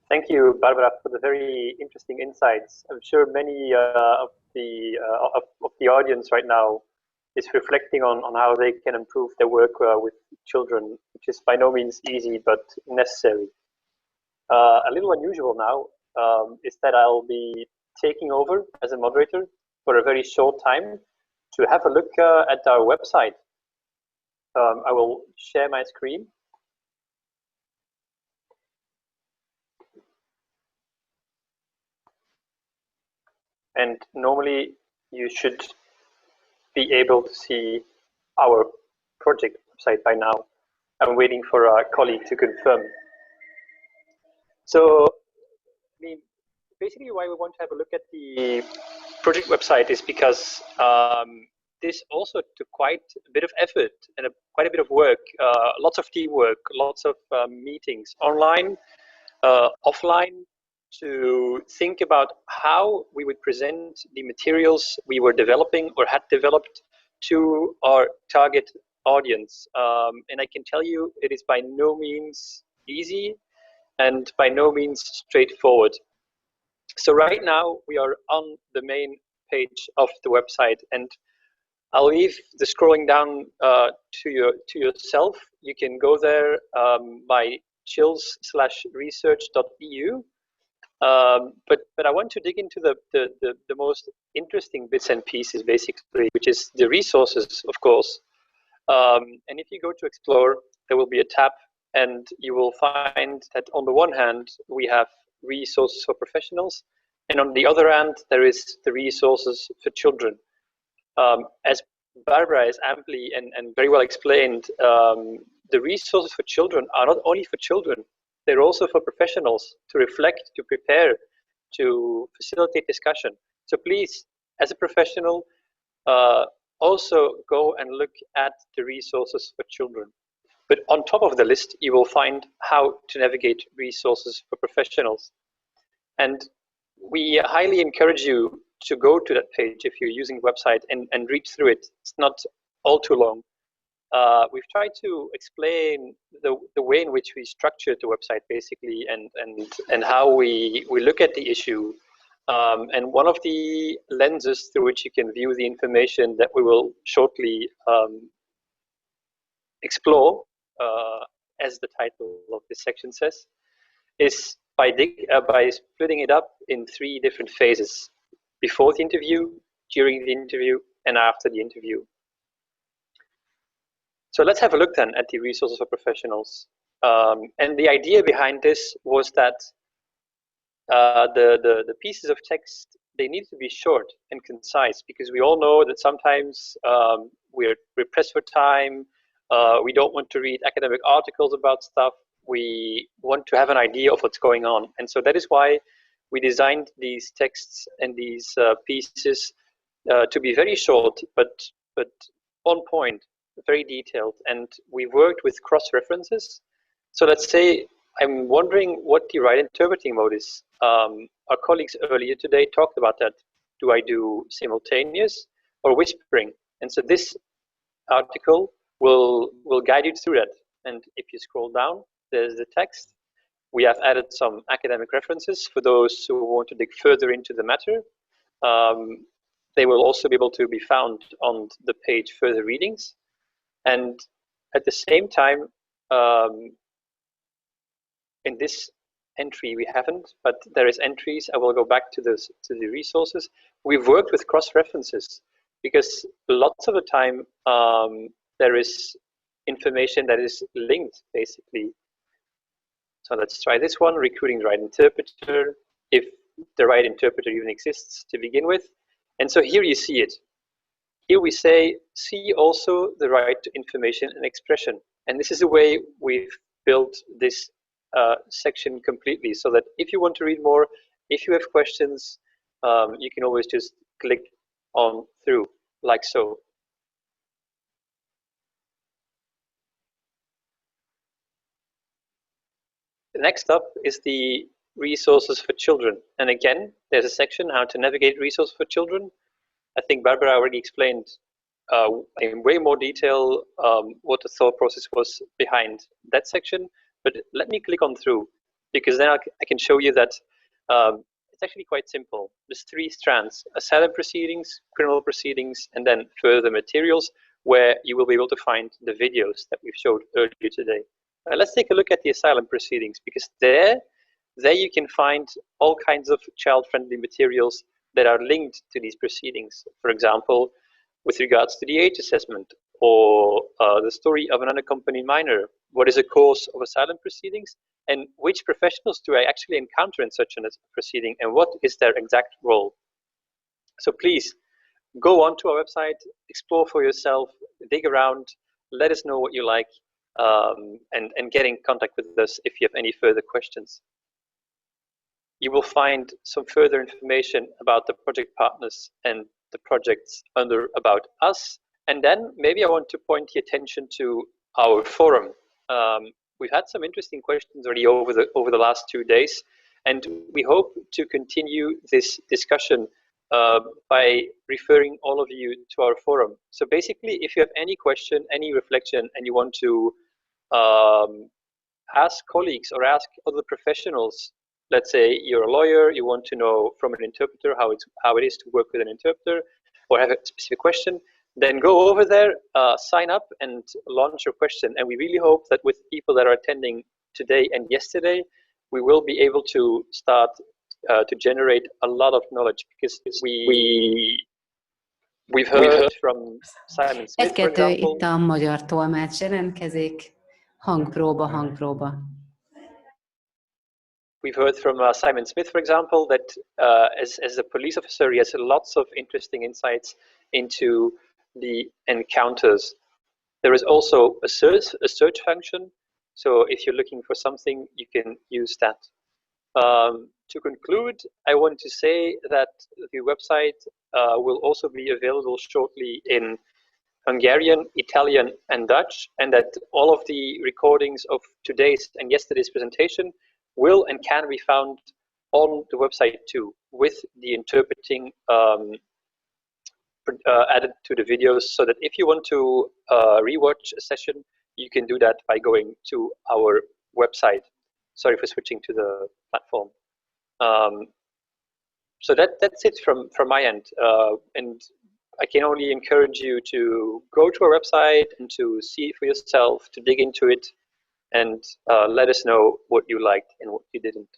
Thank you, Barbara, for the very interesting insights. I'm sure many of the audience right now is reflecting on how they can improve their work with children, which is by no means easy but necessary. A little unusual now is that I'll be taking over as a moderator for a very short time to have a look at our website. I will share my screen. And normally you should be able to see our project website by now. I'm waiting for a colleague to confirm. So, I mean, basically why we want to have a look at the project website is because this also took quite a bit of effort and quite a bit of work, lots of teamwork, lots of meetings online, offline, to think about how we would present the materials we were developing or had developed to our target audience. And I can tell you it is by no means easy and by no means straightforward. So right now we are on the main page of the website, and I'll leave the scrolling down to yourself. You can go there by chills-research.eu. But I want to dig into the most interesting bits and pieces, basically, which is the resources, of course. And if you go to explore, there will be a tab, and you will find that on the one hand, we have resources for professionals, and on the other hand, there is the resources for children. As Barbara has amply and very well explained, the resources for children are not only for children, they're also for professionals to reflect, to prepare, to facilitate discussion. So please, as a professional, also go and look at the resources for children. But on top of the list, you will find how to navigate resources for professionals. And we highly encourage you to go to that page if you're using the website and read through it. It's not all too long. We've tried to explain the way in which we structured the website, basically, and how we look at the issue. And one of the lenses through which you can view the information that we will shortly explore, as the title of this section says, is by splitting it up in 3 different phases: before the interview, during the interview, and after the interview. So let's have a look then at the resources for professionals. And the idea behind this was that the pieces of text, they need to be short and concise, because we all know that sometimes we're pressed for time. We don't want to read academic articles about stuff. We want to have an idea of what's going on. And so that is why we designed these texts and these pieces to be very short, but on point, very detailed. And we worked with cross-references. So let's say I'm wondering what the right interpreting mode is. Our colleagues earlier today talked about that. Do I do simultaneous or whispering? And so this article will guide you through that. And if you scroll down, there's the text. We have added some academic references for those who want to dig further into the matter. They will also be able to be found on the page Further Readings. And at the same time, in this entry we haven't, but there is entries. I will go back to the resources. We've worked with cross-references because lots of the time there is information that is linked, basically. So let's try this one: recruiting the right interpreter, if the right interpreter even exists to begin with. And so here you see it. Here we say, see also the right to information and expression. And this is the way we've built this section completely, so that if you want to read more, if you have questions, you can always just click on through, like so. Next up is the resources for children. And again, there's a section, how to navigate resources for children. I think Barbara already explained in way more detail what the thought process was behind that section, but let me click on through. because then I can show you that it's actually quite simple. There's 3 strands: asylum proceedings, criminal proceedings, and then further materials, where you will be able to find the videos that we've showed earlier today. Let's take a look at the asylum proceedings, because there you can find all kinds of child-friendly materials that are linked to these proceedings. For example, with regards to the age assessment, or the story of an unaccompanied minor. What is a cause of asylum proceedings, and which professionals do I actually encounter in such a proceeding, and what is their exact role? So please go onto our website, explore for yourself, dig around, let us know what you like, and get in contact with us if you have any further questions. You will find some further information about the project partners and the projects under About Us. And then maybe I want to point the attention to our forum. We've had some interesting questions already over the last 2 days, and we hope to continue this discussion by referring all of you to our forum. So basically, if you have any question, any reflection, and you want to ask colleagues or ask other professionals, let's say you're a lawyer, you want to know from an interpreter how it is to work with an interpreter, or have a specific question, then go over there, sign up, and launch your question. And we really hope that with people that are attending today and yesterday, we will be able to start to generate a lot of knowledge, because we've heard from Simon Smith, for Egy-kettő, example. itt a magyar tolmács jelentkezik. Hangpróba. We've heard from Simon Smith, for example, that as a police officer, he has lots of interesting insights into the encounters. There is also a search function. So if you're looking for something, you can use that. To conclude, I want to say that the website will also be available shortly in Hungarian, Italian, and Dutch, and that all of the recordings of today's and yesterday's presentation will and can be found on the website too, with the interpreting added to the videos, so that if you want to rewatch a session, you can do that by going to our website. Sorry for switching to the platform. So that's it from my end, and I can only encourage you to go to our website and to see it for yourself, to dig into it, and let us know what you liked and what you didn't.